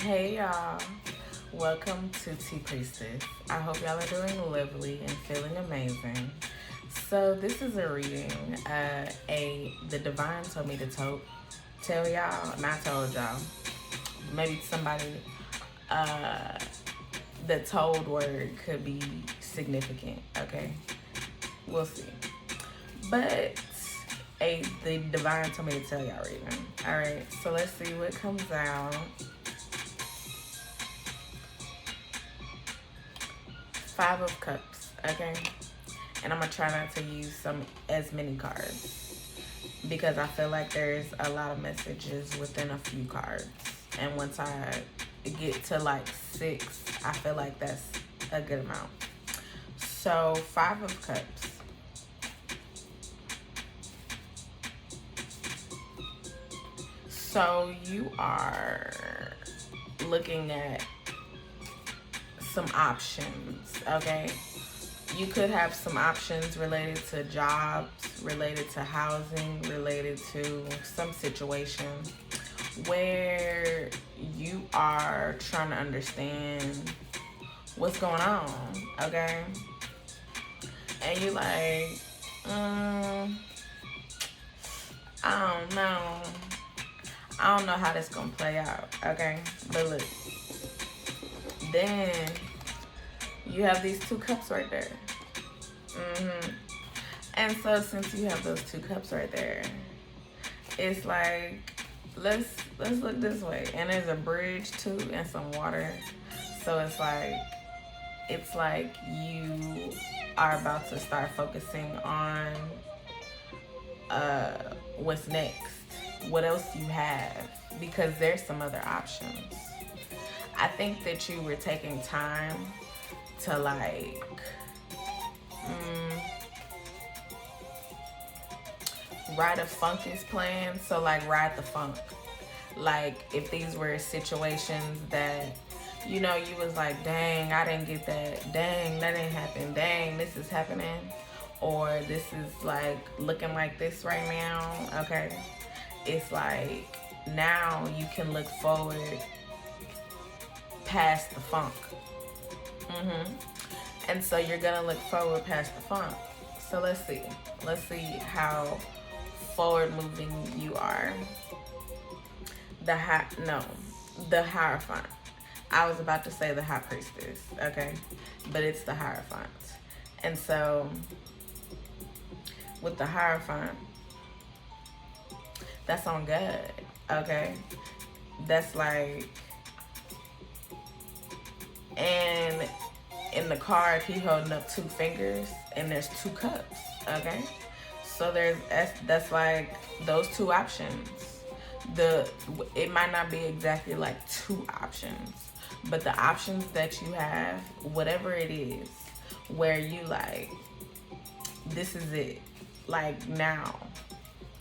Hey y'all, welcome to Tea Priestess. I hope y'all are doing lovely and feeling amazing. So this is a reading. The divine told me to tell y'all, and I told y'all. Maybe somebody the told word could be significant. Okay, we'll see. But the divine told me to tell y'all reading. All right, so let's see what comes out. 5 of Cups, okay? And I'm gonna try not to use as many cards because I feel like there's a lot of messages within a few cards. And once I get to like 6, I feel like that's a good amount. So 5 of Cups. So you are looking at some options, okay? You could have some options related to jobs, related to housing, related to some situation where you are trying to understand what's going on, okay? And you're like, I don't know. I don't know how this gonna play out, okay? But look, then you have these 2 cups right there. And so since you have those 2 cups right there, it's like, let's look this way. And there's a bridge too and some water. So it's like you are about to start focusing on what's next. What else you have, because there's some other options. I think that you were taking time to like ride a funk's plan. So like ride the funk. Like if these were situations that, you know, you was like, dang, I didn't get that. Dang, that didn't happen. Dang, this is happening. Or this is like looking like this right now. Okay. It's like now you can look forward past the funk. And so you're gonna look forward past the funk. So let's see how forward moving you are. The Hierophant. I was about to say the High Priestess, okay, but it's the Hierophant. And so with the Hierophant, that's on God, okay? That's like, and in the card, he holding up 2 fingers and there's 2 cups, okay? So that's like those 2 options. It might not be exactly like 2 options, but the options that you have, whatever it is, where you like, this is it. Like now,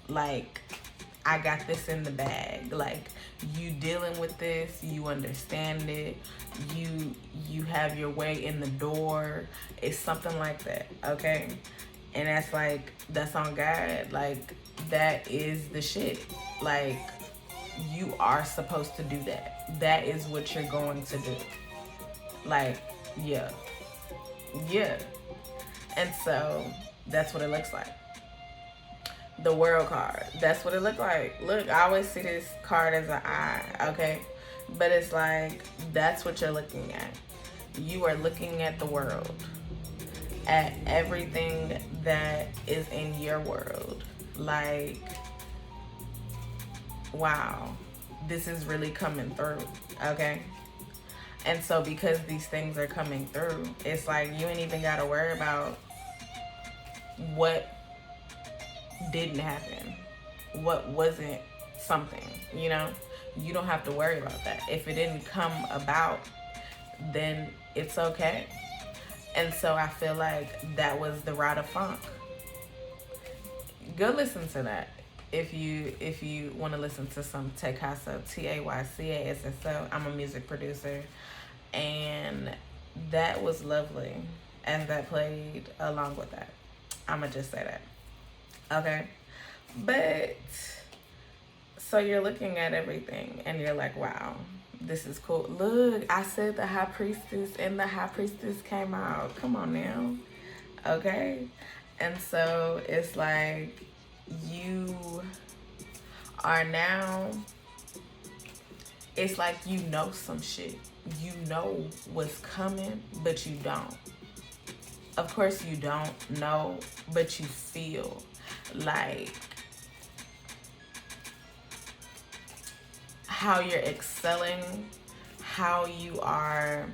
like I got this in the bag. Like you dealing with this, you understand it, you have your way in the door. It's something like that, okay? And that's on God. Like that is the shit. Like you are supposed to do that. That is what you're going to do. Like, yeah. And so that's what it looks like. The World card, that's what it looked like. Look, I always see this card as an eye, okay? But it's like, that's what you're looking at. You are looking at the world, at everything that is in your world. Like, wow, this is really coming through, okay? And so because these things are coming through, it's like you ain't even gotta worry about what didn't happen, what wasn't something, you know? You don't have to worry about that. If it didn't come about, then it's okay. And so I feel like that was the Ride of Funk. Go listen to that if you want to listen to some Taycasso, Taycasso. I'm a music producer, and that was lovely, and that played along with that. I'ma just say that. Okay, but so you're looking at everything and you're like, wow, This is cool. Look, I said the high priestess and the high priestess came out. Come on now. Okay? And so it's like you are now, it's like you know some shit. You know what's coming, but you don't. Of course you don't know, but you feel like how you're excelling, how you are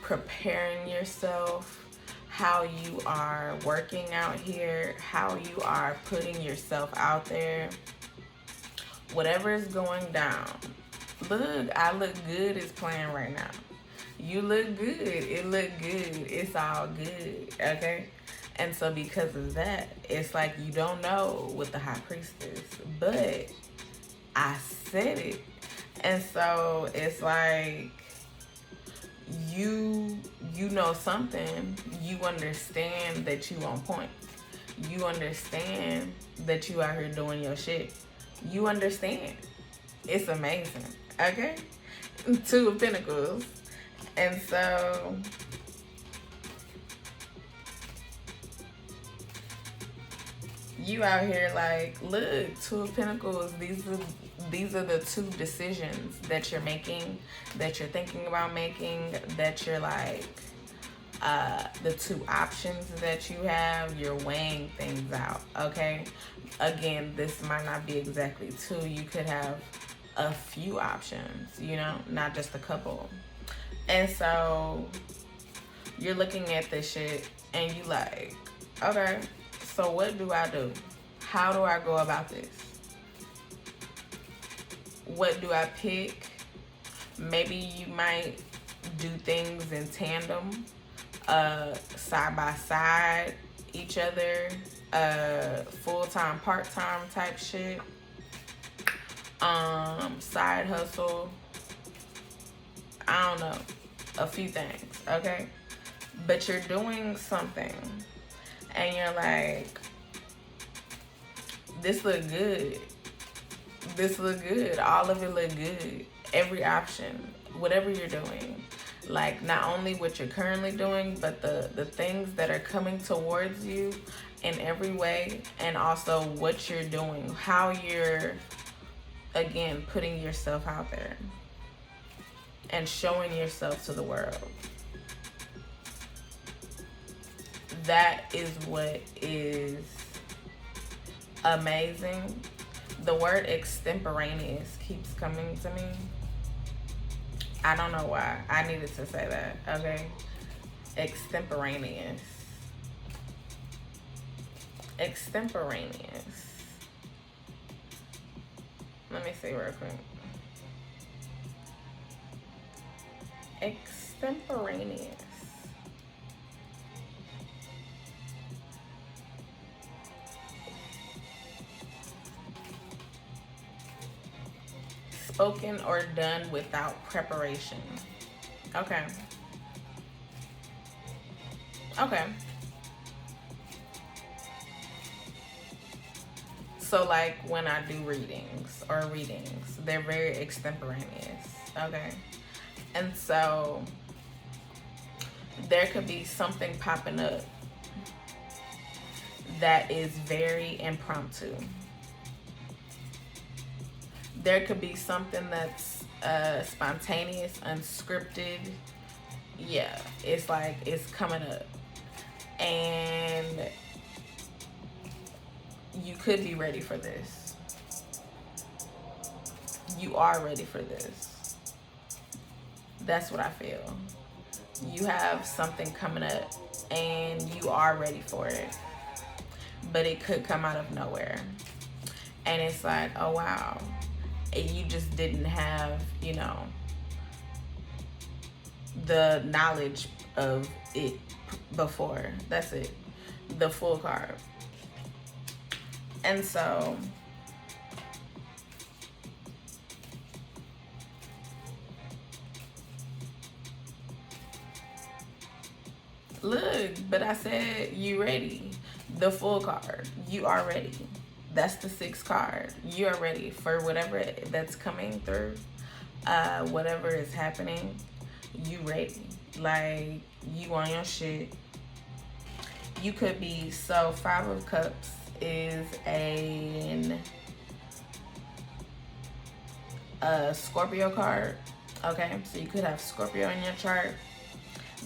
preparing yourself, how you are working out here, how you are putting yourself out there. Whatever is going down. Look, I look good is playing right now. You look good. It look good. It's all good. Okay? And so because of that, it's like you don't know with the high priestess. But I said it. And so it's like you know something. You understand that you on point. You understand that you out here doing your shit. You understand. It's amazing. Okay? Two of Pentacles. And so you out here like, look, Two of Pentacles, these are the two decisions that you're making, that you're thinking about making, that you're like, the two options that you have, you're weighing things out, okay? Again, this might not be exactly two. You could have a few options, you know, not just a couple. And so you're looking at this shit and you like, okay, so what do I do? How do I go about this? What do I pick? Maybe you might do things in tandem, side by side each other, full-time, part-time type shit, side hustle, I don't know, a few things, okay? But you're doing something and you're like, this look good. This look good. All of it look good. Every option, whatever you're doing. Like not only what you're currently doing, but the things that are coming towards you in every way, and also what you're doing, how you're, again, putting yourself out there and showing yourself to the world. That is what is amazing. The word extemporaneous keeps coming to me. I don't know why. I needed to say that, okay? Extemporaneous. Extemporaneous. Let me see real quick. Extemporaneous. Spoken or done without preparation. Okay. Okay. So like when I do readings, they're very extemporaneous. Okay. And so there could be something popping up that is very impromptu. There could be something that's spontaneous, unscripted. Yeah, it's like it's coming up. And you could be ready for this. You are ready for this. That's what I feel. You have something coming up and you are ready for it. But it could come out of nowhere. And it's like, oh wow. You just didn't have, you know, the knowledge of it before. That's it. The full card. And so look, but I said you ready. The full card. You are ready. That's the 6th card. You are ready for whatever that's coming through. whatever is happening, you ready. Like, you on your shit. You could be, so 5 of Cups is a Scorpio card. Okay, so you could have Scorpio in your chart.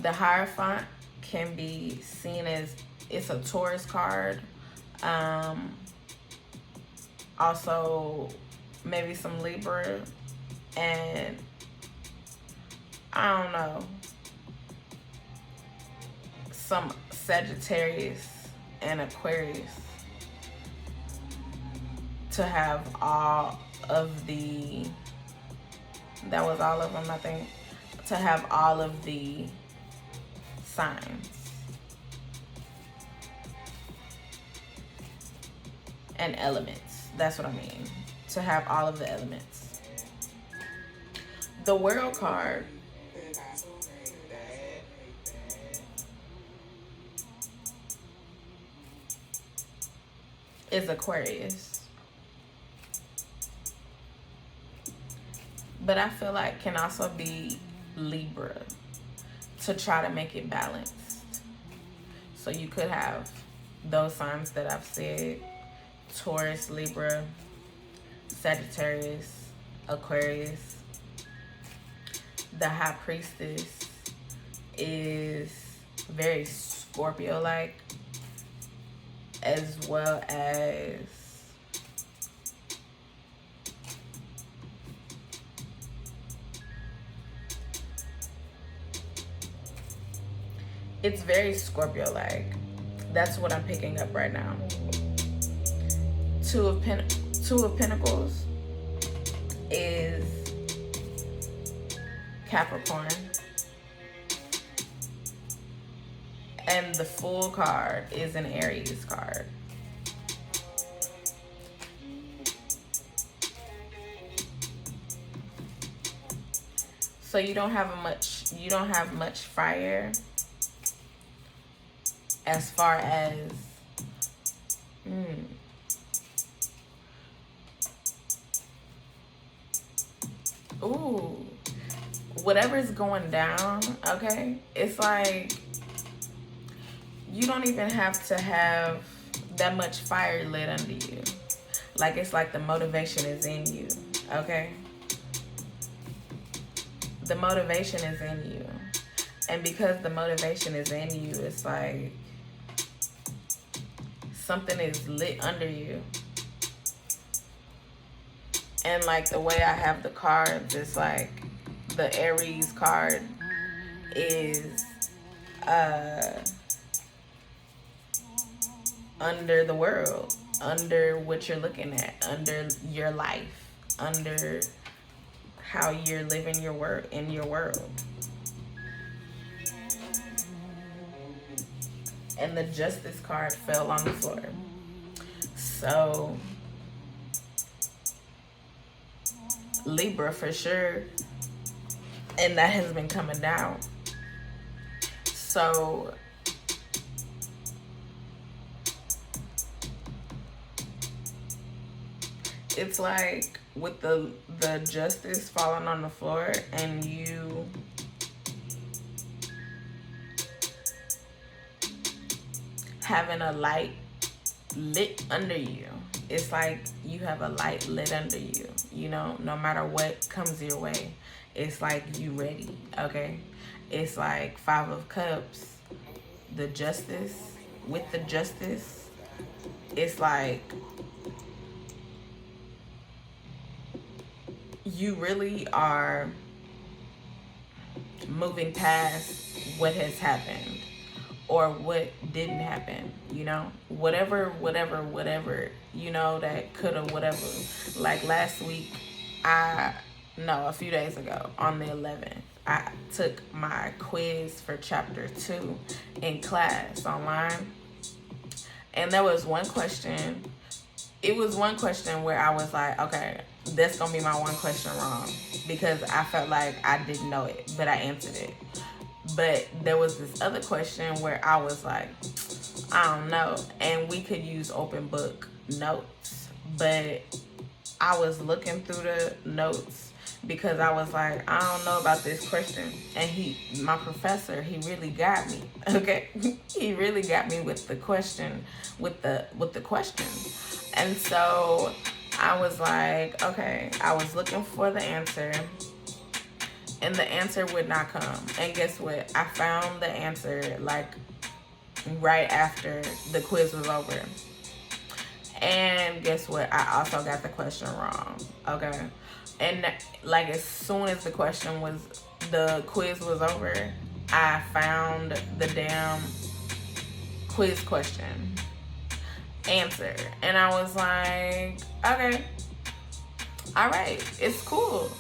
The Hierophant can be seen as, it's a Taurus card. Also, maybe some Libra, and I don't know, some Sagittarius and Aquarius, to have all of the, that was all of them, I think, to have all of the signs and elements. That's what I mean. To have all of the elements. The World card is Aquarius. But I feel like can also be Libra, to try to make it balanced. So you could have those signs that I've said: Taurus, Libra, Sagittarius, Aquarius. The High Priestess is very Scorpio-like, as well as it's very Scorpio-like. That's what I'm picking up right now. Two of Pentacles is Capricorn. And the Fool card is an Aries card. So you don't have much fire as far as ooh, whatever's going down, okay? It's like you don't even have to have that much fire lit under you. Like, it's like the motivation is in you, okay? The motivation is in you. And because the motivation is in you, it's like something is lit under you. And like the way I have the cards, it's like the Aries card is under the world, under what you're looking at, under your life, under how you're living your work in your world. And the Justice card fell on the floor. So Libra for sure, and that has been coming down. So it's like with the Justice falling on the floor and you having a light lit under you. It's like you have a light lit under you, you know, no matter what comes your way. It's like you ready, okay? It's like 5 of Cups, the Justice, with the Justice, it's like you really are moving past what has happened or what didn't happen, you know, whatever, you know, that could have, whatever. Like last week, a few days ago on the 11th, I took my quiz for chapter 2 in class online. And there was one question. It was one question where I was like, okay, that's gonna be my one question wrong, because I felt like I didn't know it, but I answered it. But there was this other question where I was like, I don't know. And we could use open book notes. But I was looking through the notes because I was like, I don't know about this question. And my professor, he really got me. Okay, he really got me with the question, with the question. And so I was like, okay, I was looking for the answer, and the answer would not come. And guess what? I found the answer like right after the quiz was over. And guess what? I also got the question wrong. Okay. And like as soon as the quiz was over, I found the damn quiz question answer. And I was like, okay, all right, it's cool.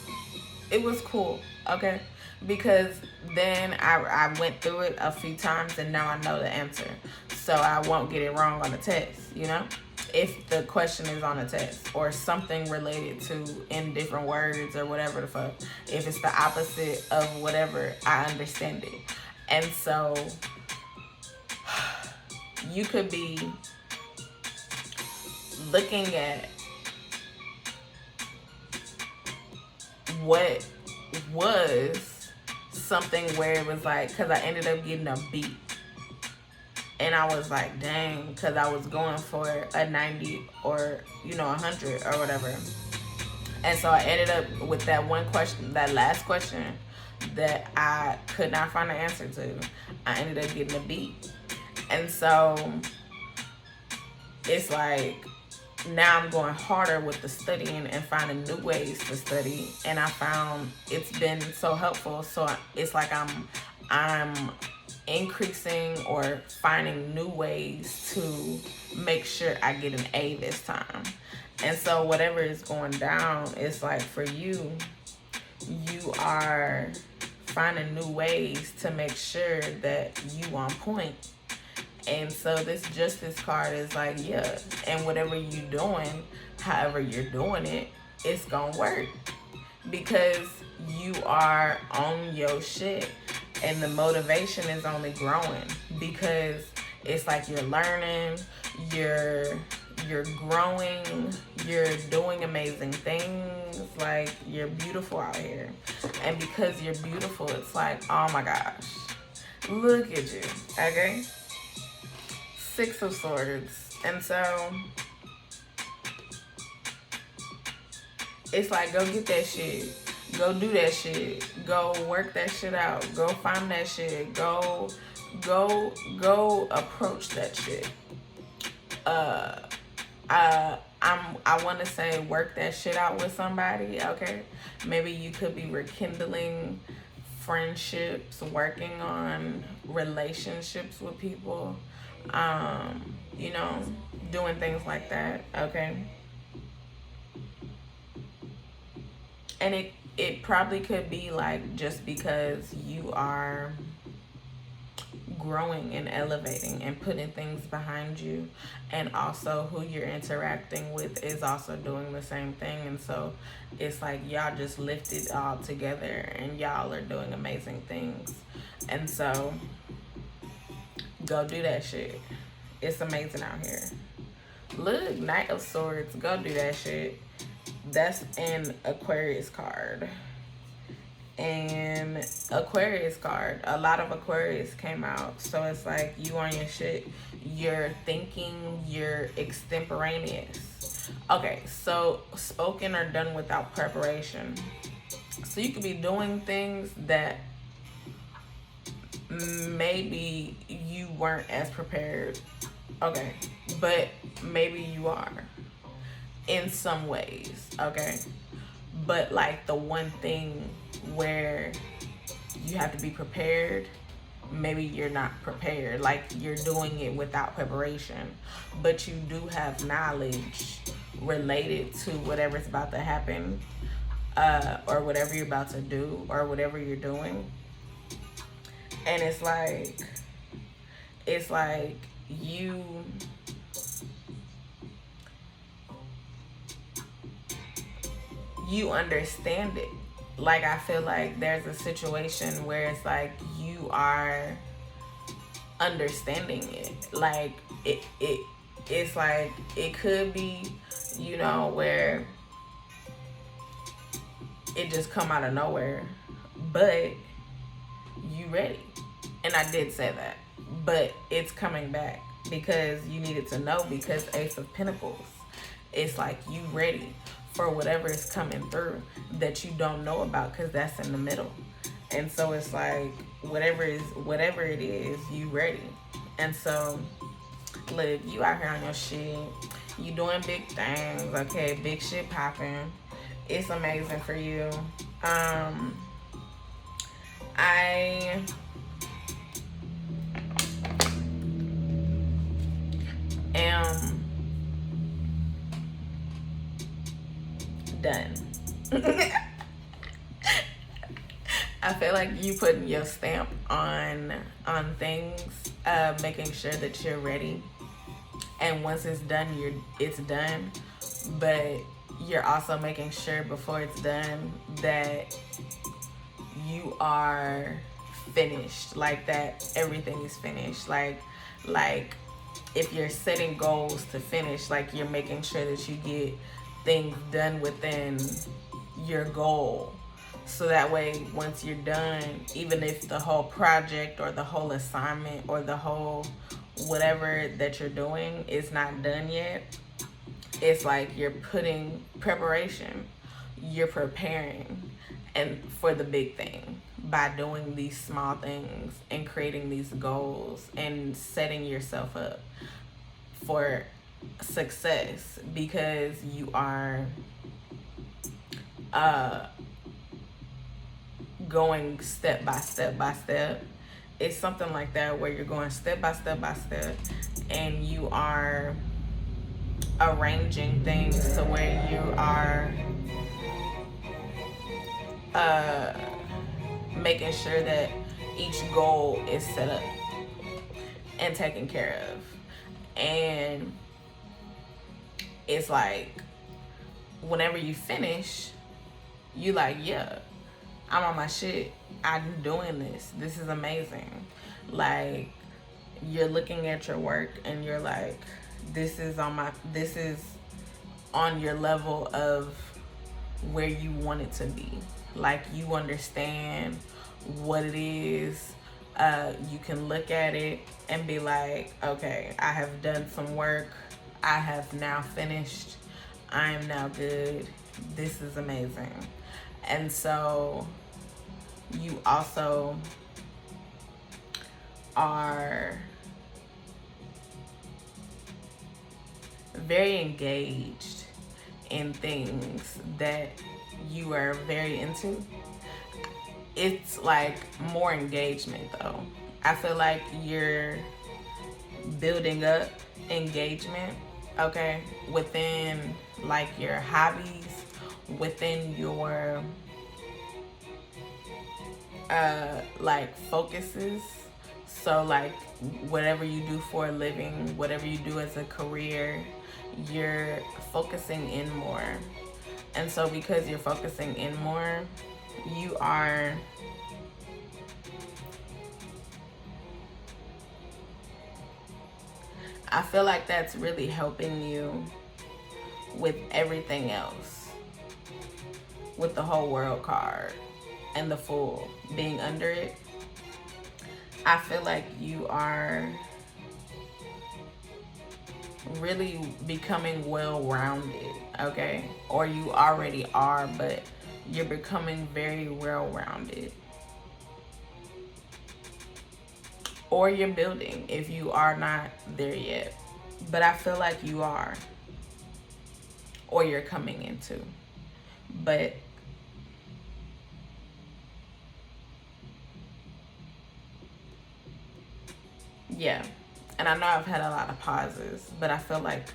It was cool, okay? Because then I went through it a few times and now I know the answer. So I won't get it wrong on the test, you know? If the question is on a test or something related to in different words or whatever the fuck. If it's the opposite of whatever, I understand it. And so you could be looking at what was something where it was like, because I ended up getting a B. And I was like, dang, because I was going for a 90 or, 100 or whatever. And so I ended up with that one question, that last question that I could not find an answer to. I ended up getting a B. And so it's like, now I'm going harder with the studying and finding new ways to study. And I found it's been so helpful. So it's like I'm increasing or finding new ways to make sure I get an A this time. And so whatever is going down, it's like for you are finding new ways to make sure that you on point. And so this justice card is like, yeah, and whatever you're doing, however you're doing it, it's gonna work because you are on your shit. And the motivation is only growing because it's like you're learning, you're growing, you're doing amazing things. Like, you're beautiful out here. And because you're beautiful, it's like, oh my gosh, look at you, okay? 6 of Swords. And so it's like, go get that shit. Go do that shit. Go work that shit out. Go find that shit. Go approach that shit. I want to say work that shit out with somebody, okay? Maybe you could be rekindling friendships, working on relationships with people, doing things like that, okay? And it probably could be like just because you are growing and elevating and putting things behind you, and also who you're interacting with is also doing the same thing. And so it's like y'all just lifted all together and y'all are doing amazing things. And so go do that shit. It's amazing out here. Look, Knight of Swords, go do that shit. That's an Aquarius card. And Aquarius card, a lot of Aquarius came out. So it's like you on your shit. You're thinking, you're extemporaneous. Okay, so spoken or done without preparation. So you could be doing things that maybe you weren't as prepared. Okay, but maybe you are in some ways, okay? But like the one thing where you have to be prepared, maybe you're not prepared. Like you're doing it without preparation, but you do have knowledge related to whatever's about to happen, or whatever you're about to do, or whatever you're doing. And it's like you understand it. Like, I feel like there's a situation where it's like you are understanding it. Like it's like it could be, where it just come out of nowhere. But you ready. And I did say that. But it's coming back because you needed to know, because Ace of Pentacles, it's like you ready for whatever is coming through that you don't know about, because that's in the middle. And so it's like whatever it is, you ready. And so look, you out here on your shit, you doing big things, okay, big shit popping. It's amazing for you. I am done. I feel like you putting your stamp on things, making sure that you're ready. And once it's done, it's done. But you're also making sure before it's done that you are finished, like that everything is finished. Like if you're setting goals to finish, like you're making sure that you get things done within your goal. So that way, once you're done, even if the whole project or the whole assignment or the whole whatever that you're doing is not done yet, it's like you're putting preparation, you're preparing and for the big thing by doing these small things and creating these goals and setting yourself up for success, because you are going step by step. It's something like that, where you're going step by step and you are arranging things to where you are making sure that each goal is set up and taken care of. And it's like whenever you finish, you like, yeah, I'm on my shit. I'm doing this. This is amazing. Like, you're looking at your work and you're like, this is on your level of where you want it to be. Like, you understand what it is. You can look at it and be like, okay, I have done some work. I have now finished. I am now good. This is amazing. And so you also are very engaged in things that you are very into. It's like more engagement though. I feel like you're building up engagement, okay, within like your hobbies, within your like focuses. So like whatever you do for a living, whatever you do as a career, you're focusing in more. And so because you're focusing in more, you are I feel like that's really helping you with everything else, with the whole world card and the Fool being under it. I feel like you are really becoming well-rounded, okay? Or you already are, but you're becoming very well-rounded. Or you're building if you are not there yet. But I feel like you are. Or you're coming into. But yeah. And I know I've had a lot of pauses, but I feel like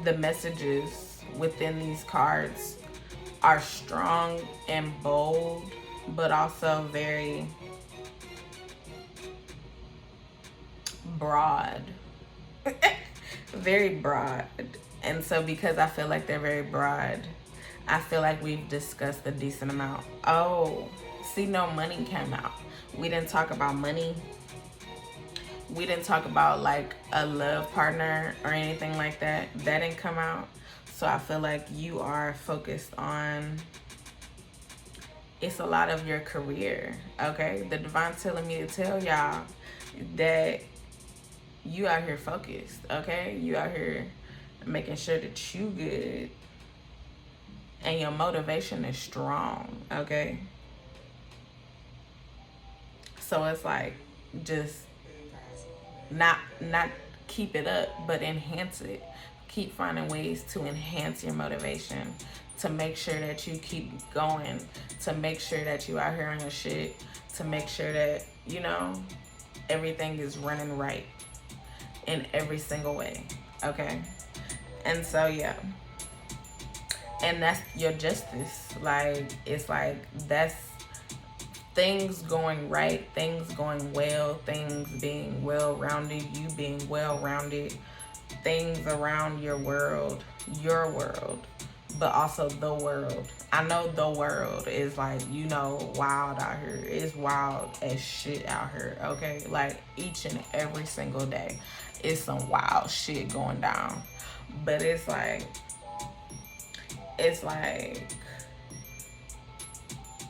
the messages within these cards are strong and bold, but also very broad. Very broad. And so because I feel like they're very broad, I feel like we've discussed a decent amount. Oh, see, no money came out. We didn't talk about money. We didn't talk about like a love partner or anything like that. That didn't come out. So I feel like you are focused on, it's a lot of your career, okay? The divine's telling me to tell y'all that you out here focused, okay? You out here making sure that you good and your motivation is strong, okay? So it's like, just not keep it up, but enhance it. Keep finding ways to enhance your motivation, to make sure that you keep going, to make sure that you out here on your shit, to make sure that, you know, everything is running right in every single way, okay? And so, yeah. And that's your justice. Like, it's like, that's things going right, things going well, things being well-rounded, you being well-rounded, things around your world, but also the world. I know the world is like, you know, wild out here. It's wild as shit out here, okay? Like, each and every single day, it's some wild shit going down. But it's like,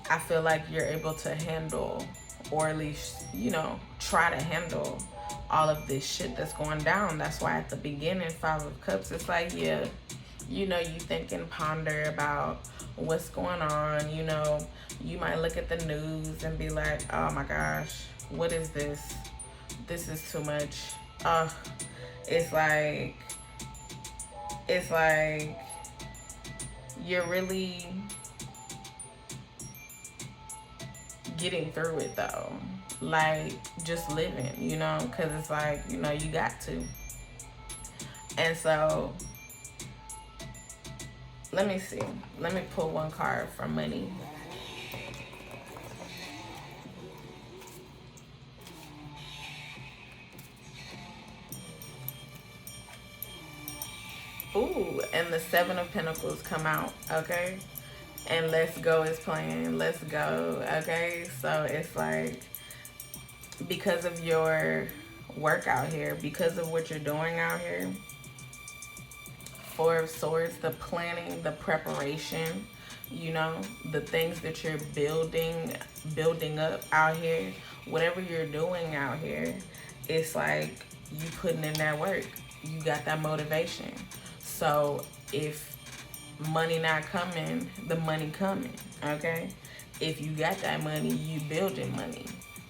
I feel like you're able to handle, or at least, you know, try to handle all of this shit that's going down. That's why at the beginning, 5 of Cups, it's like, yeah, you know, you think and ponder about what's going on. You know, you might look at the news and be like, oh my gosh, what is this? This is too much. It's like you're really getting through it though, like just living, you know, because it's like, you know, you got to. And so let me see, let me pull one card for money. Ooh, and the 7 of Pentacles come out, okay? And let's go is playing, let's go, okay? So it's like, because of your work out here, because of what you're doing out here, 4 of Swords, the planning, the preparation, you know, the things that you're building up out here, whatever you're doing out here, it's like you putting in that work. You got that motivation. So if money not coming, the money coming, okay? If you got that money, you building money.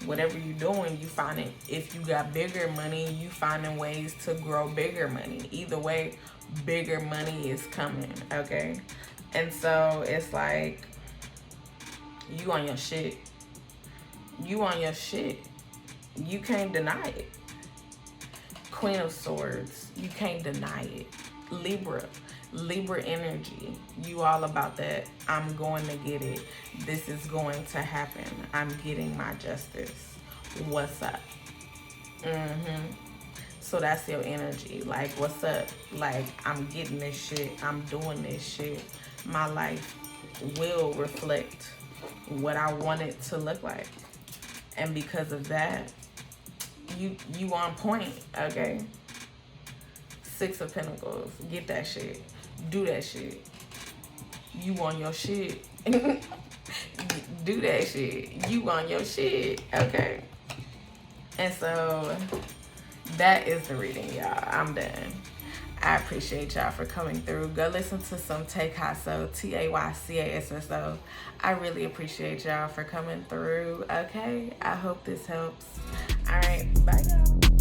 Whatever you're doing, you finding, if you got bigger money, you finding ways to grow bigger money. Either way, bigger money is coming, okay? And so it's like, you on your shit. You on your shit. You can't deny it. Queen of Swords, you can't deny it. Libra energy, you all about that. I'm going to get it. This is going to happen. I'm getting my justice. What's up? So that's your energy. Like, what's up? Like, I'm getting this shit. I'm doing this shit. My life will reflect what I want it to look like. And because of that, you on point, okay? 6 of Pentacles. Get that shit. Do that shit. You on your shit. Do that shit. You on your shit, okay? And so that is the reading, y'all. I'm done. I appreciate y'all for coming through. Go listen to some Taycasso, Taycasso. I really appreciate y'all for coming through, okay? I hope this helps. All right, bye, y'all.